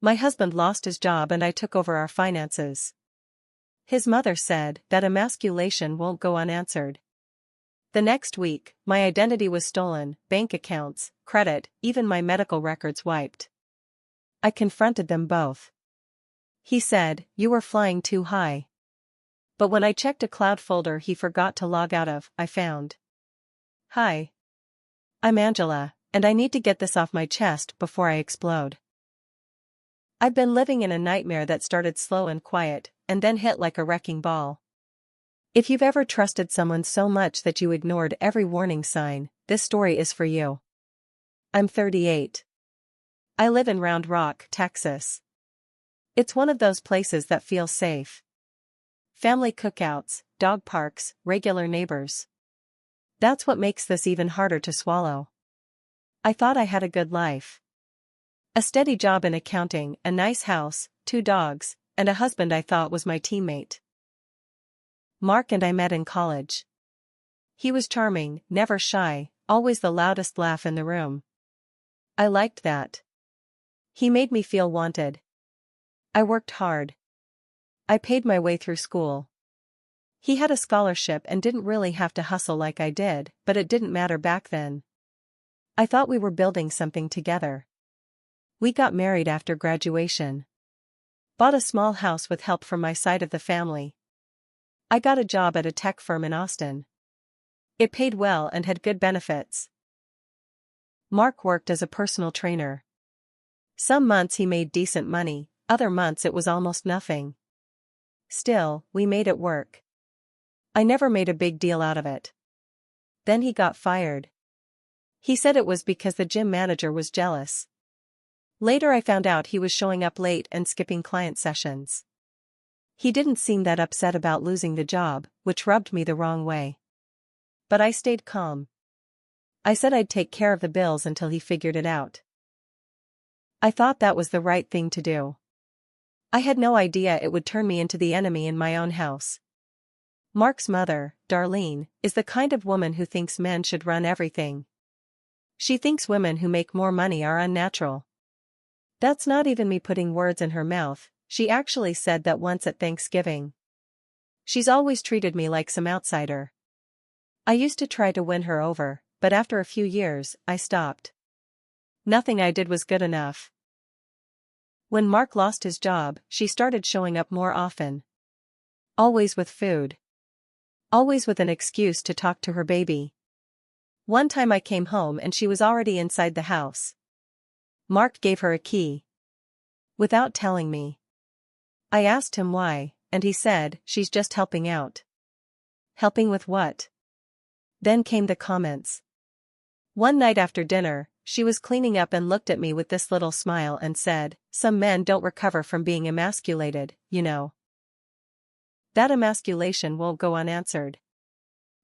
My husband lost his job and I took over our finances. His mother said that emasculation won't go unanswered. The next week, my identity was stolen, bank accounts, credit, even my medical records wiped. I confronted them both. He said, "You were flying too high." But when I checked a cloud folder he forgot to log out of, I found. "Hi. I'm Angela, and I need to get this off my chest before I explode. I've been living in a nightmare that started slow and quiet, and then hit like a wrecking ball. If you've ever trusted someone so much that you ignored every warning sign, this story is for you. I'm 38. I live in Round Rock, Texas. It's one of those places that feels safe. Family cookouts, dog parks, regular neighbors. That's what makes this even harder to swallow. I thought I had a good life. A steady job in accounting, a nice house, 2 dogs, and a husband I thought was my teammate. Mark and I met in college. He was charming, never shy, always the loudest laugh in the room. I liked that. He made me feel wanted. I worked hard. I paid my way through school. He had a scholarship and didn't really have to hustle like I did, but it didn't matter back then. I thought we were building something together. We got married after graduation. Bought a small house with help from my side of the family. I got a job at a tech firm in Austin. It paid well and had good benefits. Mark worked as a personal trainer. Some months he made decent money, other months it was almost nothing. Still, we made it work. I never made a big deal out of it. Then he got fired. He said it was because the gym manager was jealous. Later I found out he was showing up late and skipping client sessions. He didn't seem that upset about losing the job, which rubbed me the wrong way. But I stayed calm. I said I'd take care of the bills until he figured it out. I thought that was the right thing to do. I had no idea it would turn me into the enemy in my own house. Mark's mother, Darlene, is the kind of woman who thinks men should run everything. She thinks women who make more money are unnatural. That's not even me putting words in her mouth, she actually said that once at Thanksgiving. She's always treated me like some outsider. I used to try to win her over, but after a few years, I stopped. Nothing I did was good enough. When Mark lost his job, she started showing up more often. Always with food. Always with an excuse to talk to her baby. One time I came home and she was already inside the house. Mark gave her a key. Without telling me. I asked him why, and he said, "She's just helping out." Helping with what? Then came the comments. One night after dinner, she was cleaning up and looked at me with this little smile and said, "Some men don't recover from being emasculated, you know. That emasculation won't go unanswered."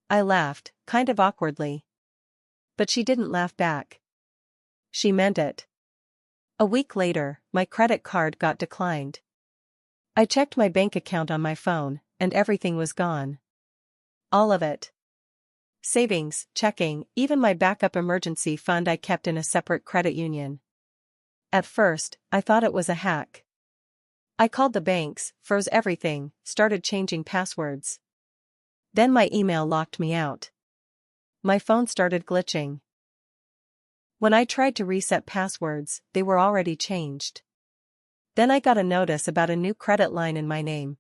I laughed, kind of awkwardly. But she didn't laugh back. She meant it. A week later, my credit card got declined. I checked my bank account on my phone, and everything was gone. All of it. Savings, checking, even my backup emergency fund I kept in a separate credit union. At first, I thought it was a hack. I called the banks, froze everything, started changing passwords. Then my email locked me out. My phone started glitching. When I tried to reset passwords, they were already changed. Then I got a notice about a new credit line in my name.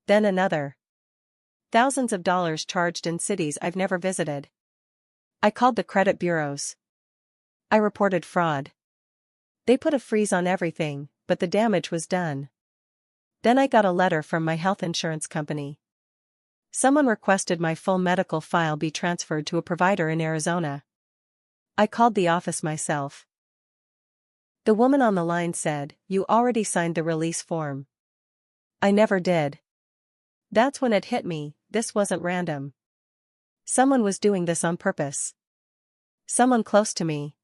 Then another. Thousands of dollars charged in cities I've never visited. I called the credit bureaus. I reported fraud. They put a freeze on everything, but the damage was done. Then I got a letter from my health insurance company. Someone requested my full medical file be transferred to a provider in Arizona. I called the office myself. The woman on the line said, "You already signed the release form." I never did. That's when it hit me, this wasn't random. Someone was doing this on purpose. Someone close to me.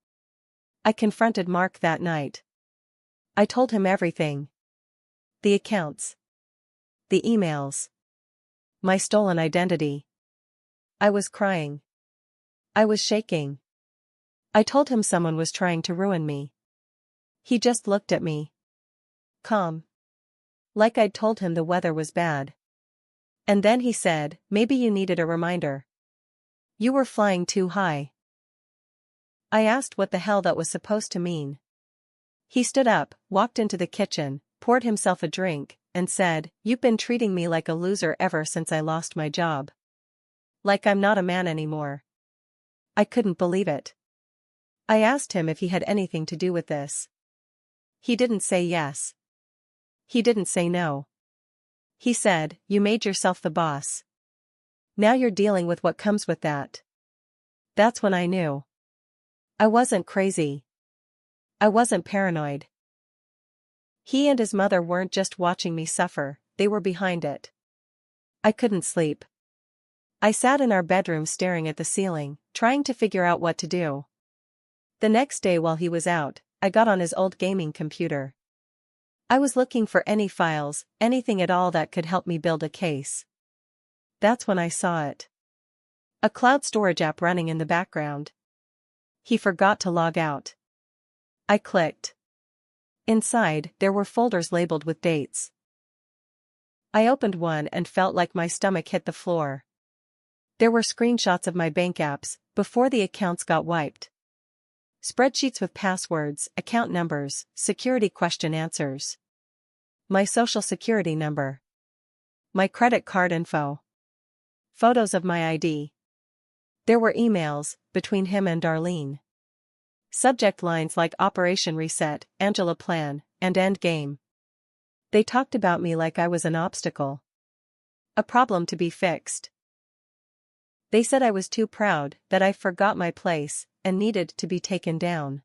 I confronted Mark that night. I told him everything. The accounts. The emails. My stolen identity. I was crying. I was shaking. I told him someone was trying to ruin me. He just looked at me. calm. Like I'd told him the weather was bad. And then he said, maybe you needed a reminder. You were flying too high. I asked what the hell that was supposed to mean. He stood up, walked into the kitchen, poured himself a drink, and said, "You've been treating me like a loser ever since I lost my job. Like I'm not a man anymore." I couldn't believe it. I asked him if he had anything to do with this. He didn't say yes. He didn't say no. He said, "You made yourself the boss. Now you're dealing with what comes with that." That's when I knew. I wasn't crazy. I wasn't paranoid. He and his mother weren't just watching me suffer, they were behind it. I couldn't sleep. I sat in our bedroom staring at the ceiling, trying to figure out what to do. The next day while he was out, I got on his old gaming computer. I was looking for any files, anything at all that could help me build a case. That's when I saw it. A cloud storage app running in the background. He forgot to log out. I clicked. Inside, there were folders labeled with dates. I opened one and felt like my stomach hit the floor. There were screenshots of my bank apps, before the accounts got wiped. Spreadsheets with passwords, account numbers, security question answers. My social security number. My credit card info. Photos of my ID. There were emails, between him and Darlene. Subject lines like Operation Reset, Angela Plan, and End Game. They talked about me like I was an obstacle. A problem to be fixed. They said I was too proud, that I forgot my place, and needed to be taken down.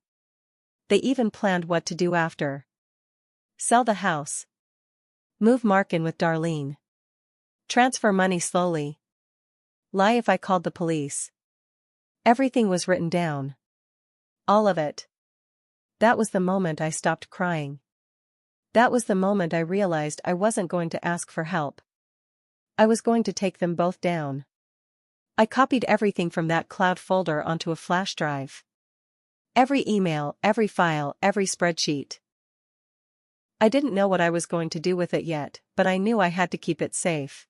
They even planned what to do after. Sell the house. Move Mark in with Darlene. Transfer money slowly. Lie if I called the police. Everything was written down. All of it. That was the moment I stopped crying. That was the moment I realized I wasn't going to ask for help. I was going to take them both down. I copied everything from that cloud folder onto a flash drive. Every email, every file, every spreadsheet. I didn't know what I was going to do with it yet, but I knew I had to keep it safe.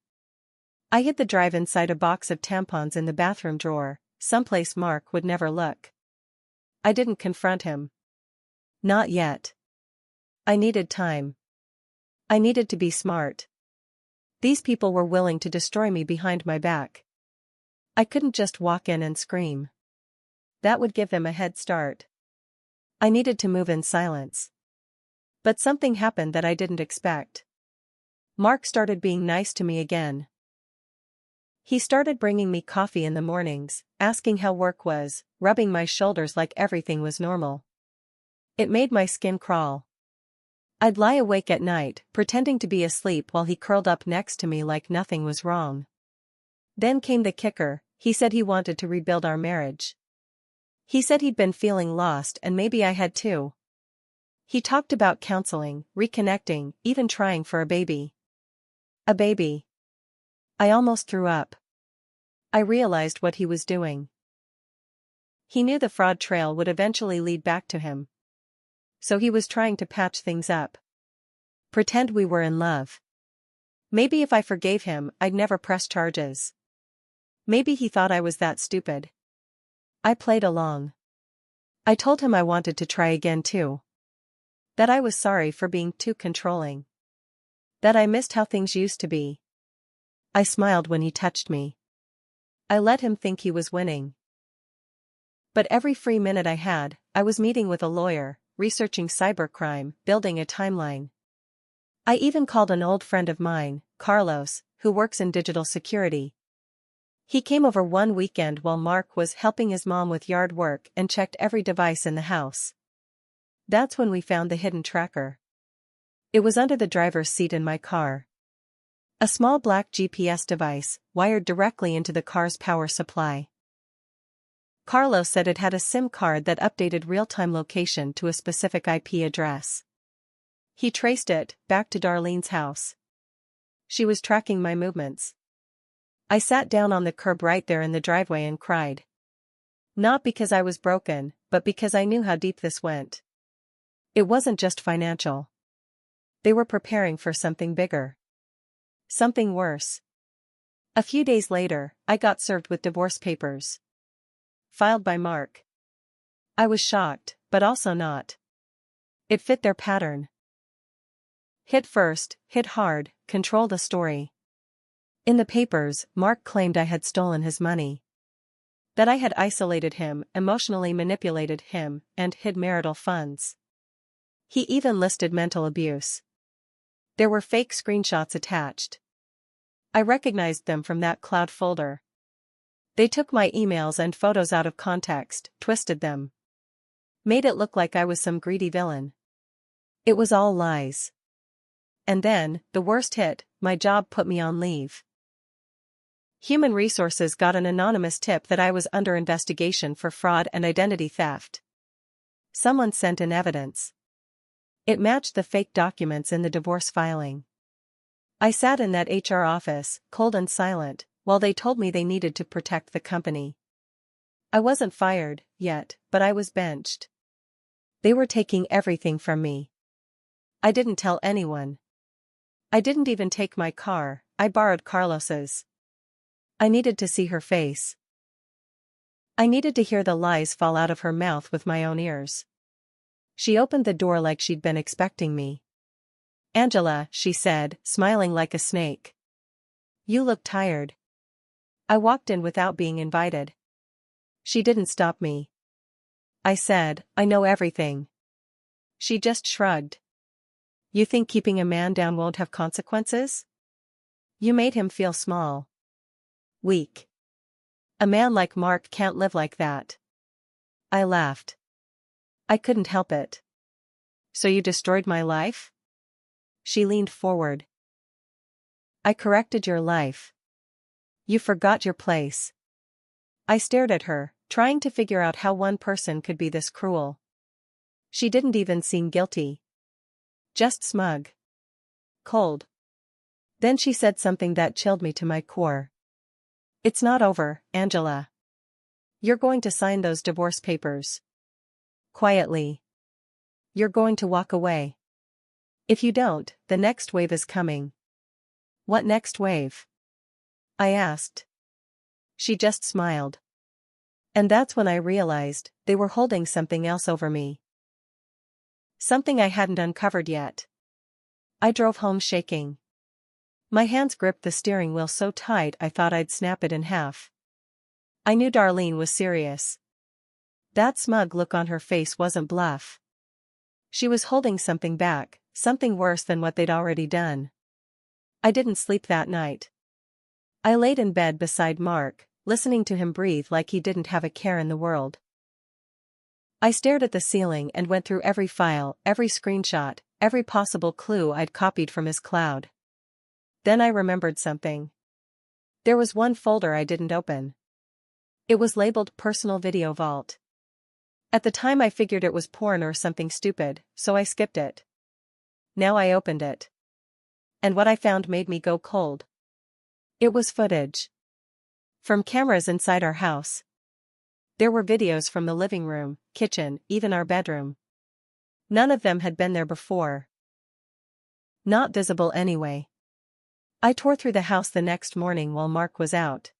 I hid the drive inside a box of tampons in the bathroom drawer, someplace Mark would never look. I didn't confront him. Not yet. I needed time. I needed to be smart. These people were willing to destroy me behind my back. I couldn't just walk in and scream. That would give them a head start. I needed to move in silence. But something happened that I didn't expect. Mark started being nice to me again. He started bringing me coffee in the mornings, asking how work was, rubbing my shoulders like everything was normal. It made my skin crawl. I'd lie awake at night, pretending to be asleep while he curled up next to me like nothing was wrong. Then came the kicker. He said he wanted to rebuild our marriage. He said he'd been feeling lost and maybe I had too. He talked about counseling, reconnecting, even trying for a baby. A baby. I almost threw up. I realized what he was doing. He knew the fraud trail would eventually lead back to him. So he was trying to patch things up. Pretend we were in love. Maybe if I forgave him, I'd never press charges. Maybe he thought I was that stupid. I played along. I told him I wanted to try again too. That I was sorry for being too controlling. That I missed how things used to be. I smiled when he touched me. I let him think he was winning. But every free minute I had, I was meeting with a lawyer, researching cybercrime, building a timeline. I even called an old friend of mine, Carlos, who works in digital security. He came over one weekend while Mark was helping his mom with yard work and checked every device in the house. That's when we found the hidden tracker. It was under the driver's seat in my car. A small black GPS device, wired directly into the car's power supply. Carlos said it had a SIM card that updated real-time location to a specific IP address. He traced it, back to Darlene's house. She was tracking my movements. I sat down on the curb right there in the driveway and cried. Not because I was broken, but because I knew how deep this went. It wasn't just financial. They were preparing for something bigger. Something worse. A few days later, I got served with divorce papers. Filed by Mark. I was shocked, but also not. It fit their pattern. Hit first, hit hard, control the story. In the papers, Mark claimed I had stolen his money. That I had isolated him, emotionally manipulated him, and hid marital funds. He even listed mental abuse. There were fake screenshots attached. I recognized them from that cloud folder. They took my emails and photos out of context, twisted them. Made it look like I was some greedy villain. It was all lies. And then, the worst hit, my job put me on leave. Human Resources got an anonymous tip that I was under investigation for fraud and identity theft. Someone sent in evidence. It matched the fake documents in the divorce filing. I sat in that HR office, cold and silent, while they told me they needed to protect the company. I wasn't fired, yet, but I was benched. They were taking everything from me. I didn't tell anyone. I didn't even take my car, I borrowed Carlos's. I needed to see her face. I needed to hear the lies fall out of her mouth with my own ears. She opened the door like she'd been expecting me. "Angela," she said, smiling like a snake. "You look tired." I walked in without being invited. She didn't stop me. I said, "I know everything." She just shrugged. "You think keeping a man down won't have consequences? You made him feel small. Weak. A man like Mark can't live like that." I laughed. I couldn't help it. "So you destroyed my life?" She leaned forward. "I corrected your life. You forgot your place." I stared at her, trying to figure out how one person could be this cruel. She didn't even seem guilty. Just smug. Cold. Then she said something that chilled me to my core. "It's not over, Angela. You're going to sign those divorce papers. Quietly. You're going to walk away. If you don't, the next wave is coming." "What next wave?" I asked. She just smiled. And that's when I realized they were holding something else over me. Something I hadn't uncovered yet. I drove home shaking. My hands gripped the steering wheel so tight I thought I'd snap it in half. I knew Darlene was serious. That smug look on her face wasn't bluff. She was holding something back, something worse than what they'd already done. I didn't sleep that night. I laid in bed beside Mark, listening to him breathe like he didn't have a care in the world. I stared at the ceiling and went through every file, every screenshot, every possible clue I'd copied from his cloud. Then I remembered something. There was one folder I didn't open. It was labeled Personal Video Vault. At the time I figured it was porn or something stupid, so I skipped it. Now I opened it. And what I found made me go cold. It was footage. From cameras inside our house. There were videos from the living room, kitchen, even our bedroom. None of them had been there before. Not visible anyway. I tore through the house the next morning while Mark was out.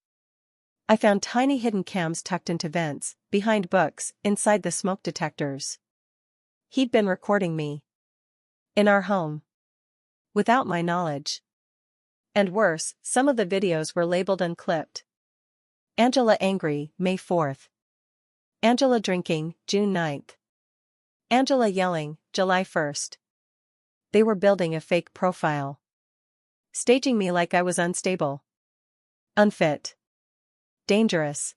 I found tiny hidden cams tucked into vents, behind books, inside the smoke detectors. He'd been recording me. In our home. Without my knowledge. And worse, some of the videos were labeled unclipped. Angela angry, May 4th. Angela drinking, June 9th. Angela yelling, July 1st. They were building a fake profile. Staging me like I was unstable. Unfit. Dangerous.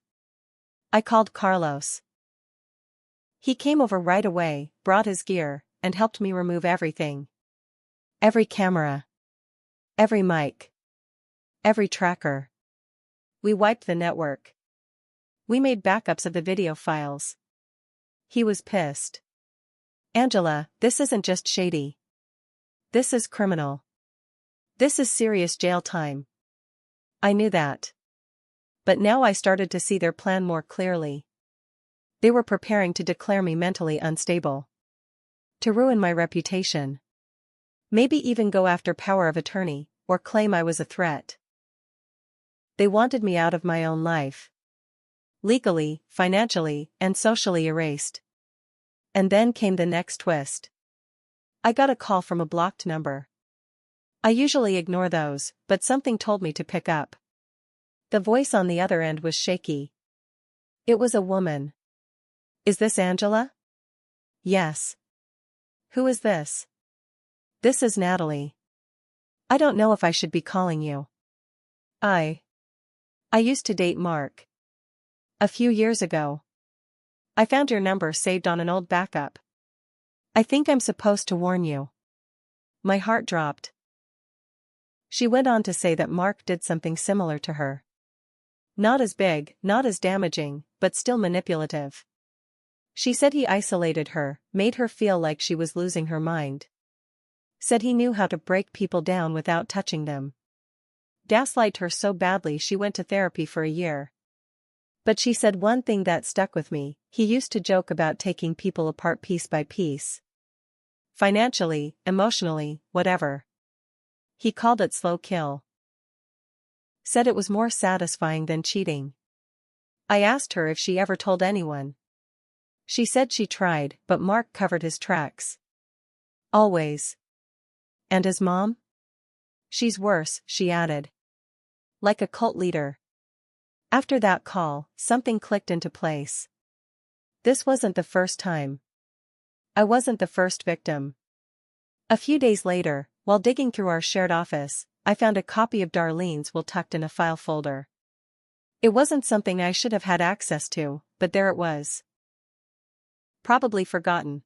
I called Carlos. He came over right away, brought his gear, and helped me remove everything. Every camera. Every mic. Every tracker. We wiped the network. We made backups of the video files. He was pissed. Angela, this isn't just shady. This is criminal. This is serious jail time. I knew that. But now I started to see their plan more clearly. They were preparing to declare me mentally unstable. To ruin my reputation. Maybe even go after power of attorney, or claim I was a threat. They wanted me out of my own life. Legally, financially, and socially erased. And then came the next twist. I got a call from a blocked number. I usually ignore those, but something told me to pick up. The voice on the other end was shaky. It was a woman. Is this Angela? Yes. Who is this? This is Natalie. I don't know if I should be calling you. I used to date Mark. A few years ago. I found your number saved on an old backup. I think I'm supposed to warn you. My heart dropped. She went on to say that Mark did something similar to her. Not as big, not as damaging, but still manipulative. She said he isolated her, made her feel like she was losing her mind. Said he knew how to break people down without touching them. Gaslight her so badly she went to therapy for a year. But she said one thing that stuck with me: he used to joke about taking people apart piece by piece. Financially, emotionally, whatever. He called it slow kill. Said it was more satisfying than cheating. I asked her if she ever told anyone. She said she tried, but Mark covered his tracks. Always. And his mom? She's worse, she added. Like a cult leader. After that call, something clicked into place. This wasn't the first time. I wasn't the first victim. A few days later, while digging through our shared office, I found a copy of Darlene's will tucked in a file folder. It wasn't something I should have had access to, but there it was. Probably forgotten.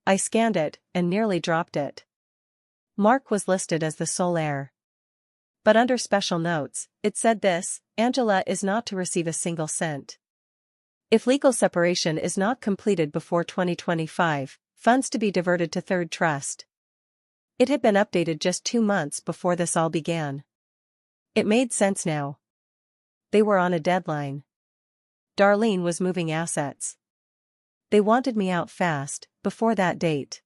I scanned it, and nearly dropped it. Mark was listed as the sole heir. But under special notes, it said this: Angela is not to receive a single cent. If legal separation is not completed before 2025, funds to be diverted to third trust. It had been updated just 2 months before this all began. It made sense now. They were on a deadline. Darlene was moving assets. They wanted me out fast, before that date.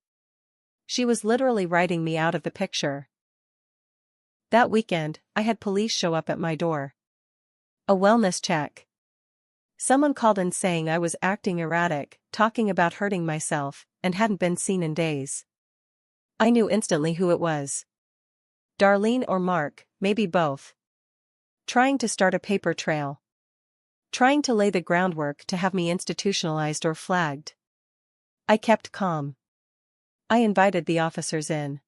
She was literally writing me out of the picture. That weekend, I had police show up at my door. A wellness check. Someone called in saying I was acting erratic, talking about hurting myself, and hadn't been seen in days. I knew instantly who it was. Darlene or Mark, maybe both. Trying to start a paper trail. Trying to lay the groundwork to have me institutionalized or flagged. I kept calm. I invited the officers in.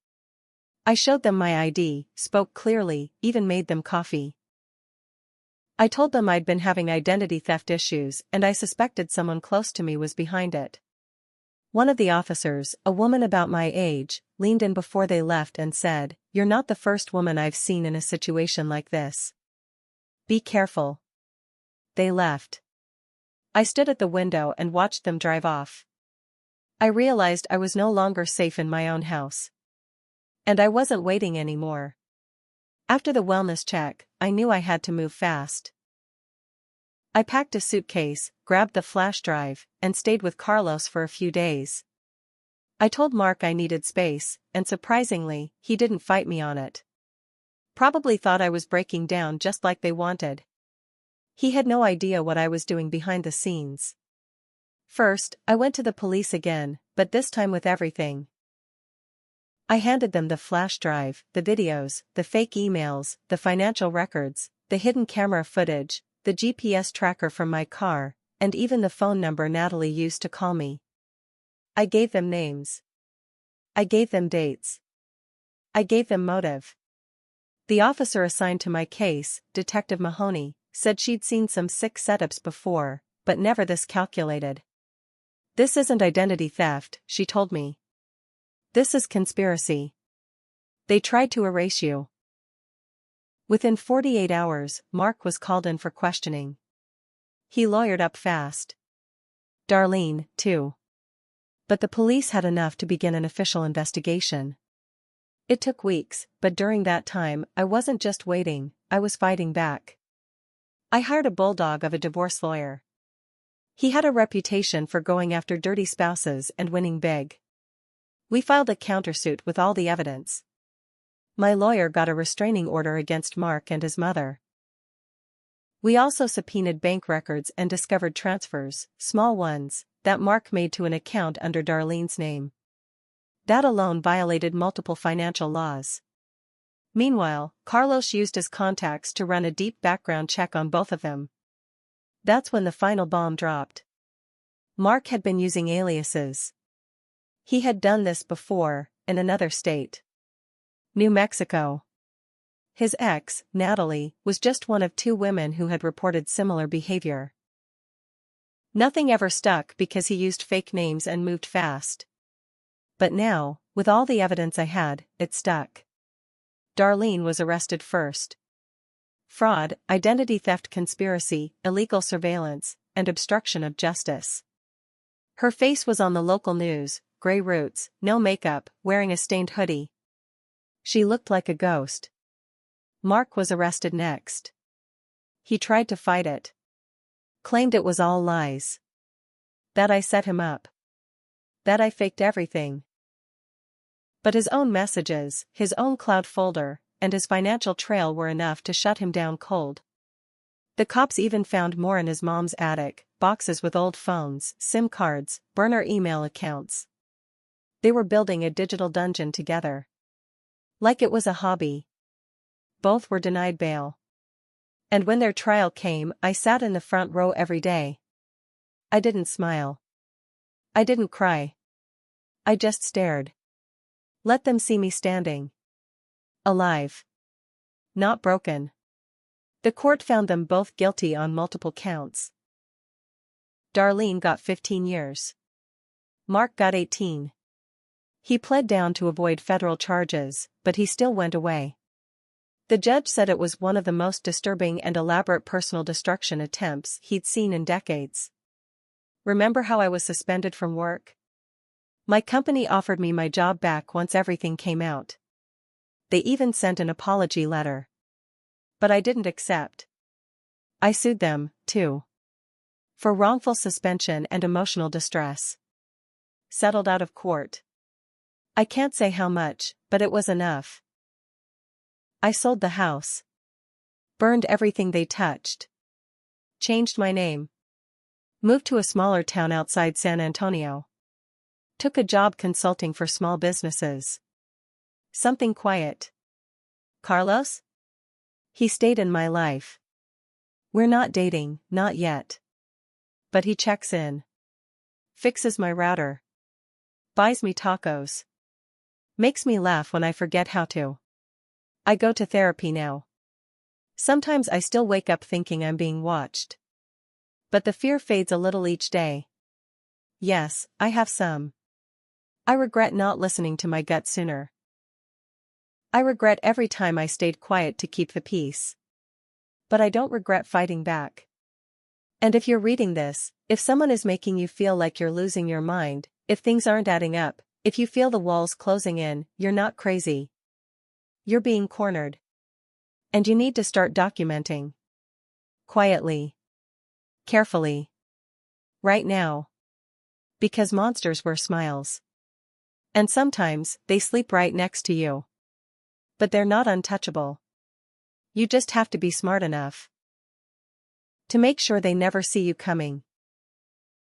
I showed them my ID, spoke clearly, even made them coffee. I told them I'd been having identity theft issues and I suspected someone close to me was behind it. One of the officers, a woman about my age, leaned in before they left and said, "You're not the first woman I've seen in a situation like this. Be careful." They left. I stood at the window and watched them drive off. I realized I was no longer safe in my own house. And I wasn't waiting anymore. After the wellness check, I knew I had to move fast. I packed a suitcase, grabbed the flash drive, and stayed with Carlos for a few days. I told Mark I needed space, and surprisingly, he didn't fight me on it. Probably thought I was breaking down just like they wanted. He had no idea what I was doing behind the scenes. First, I went to the police again, but this time with everything. I handed them the flash drive, the videos, the fake emails, the financial records, the hidden camera footage, the GPS tracker from my car, and even the phone number Natalie used to call me. I gave them names. I gave them dates. I gave them motive. The officer assigned to my case, Detective Mahoney, said she'd seen some sick setups before, but never this calculated. This isn't identity theft, she told me. This is conspiracy. They tried to erase you. Within 48 hours, Mark was called in for questioning. He lawyered up fast. Darlene, too. But the police had enough to begin an official investigation. It took weeks, but during that time, I wasn't just waiting, I was fighting back. I hired a bulldog of a divorce lawyer. He had a reputation for going after dirty spouses and winning big. We filed a countersuit with all the evidence. My lawyer got a restraining order against Mark and his mother. We also subpoenaed bank records and discovered transfers, small ones, that Mark made to an account under Darlene's name. That alone violated multiple financial laws. Meanwhile, Carlos used his contacts to run a deep background check on both of them. That's when the final bomb dropped. Mark had been using aliases. He had done this before, in another state. New Mexico. His ex, Natalie, was just one of 2 women who had reported similar behavior. Nothing ever stuck because he used fake names and moved fast. But now, with all the evidence I had, it stuck. Darlene was arrested first. Fraud, identity theft, conspiracy, illegal surveillance, and obstruction of justice. Her face was on the local news, gray roots, no makeup, wearing a stained hoodie. She looked like a ghost. Mark was arrested next. He tried to fight it. Claimed it was all lies. That I set him up. That I faked everything. But his own messages, his own cloud folder, and his financial trail were enough to shut him down cold. The cops even found more in his mom's attic, boxes with old phones, SIM cards, burner email accounts. They were building a digital dungeon together. Like it was a hobby. Both were denied bail. And when their trial came, I sat in the front row every day. I didn't smile. I didn't cry. I just stared. Let them see me standing. Alive. Not broken. The court found them both guilty on multiple counts. Darlene got 15 years. Mark got 18. He pled down to avoid federal charges, but he still went away. The judge said it was one of the most disturbing and elaborate personal destruction attempts he'd seen in decades. Remember how I was suspended from work? My company offered me my job back once everything came out. They even sent an apology letter. But I didn't accept. I sued them, too. For wrongful suspension and emotional distress. Settled out of court. I can't say how much, but it was enough. I sold the house. Burned everything they touched. Changed my name. Moved to a smaller town outside San Antonio. Took a job consulting for small businesses. Something quiet. Carlos? He stayed in my life. We're not dating, not yet. But he checks in. Fixes my router. Buys me tacos. Makes me laugh when I forget how to. I go to therapy now. Sometimes I still wake up thinking I'm being watched. But the fear fades a little each day. Yes, I have some. I regret not listening to my gut sooner. I regret every time I stayed quiet to keep the peace. But I don't regret fighting back. And if you're reading this, if someone is making you feel like you're losing your mind, if things aren't adding up, if you feel the walls closing in, you're not crazy. You're being cornered. And you need to start documenting. Quietly. Carefully. Right now. Because monsters wear smiles. And sometimes, they sleep right next to you. But they're not untouchable. You just have to be smart enough to make sure they never see you coming.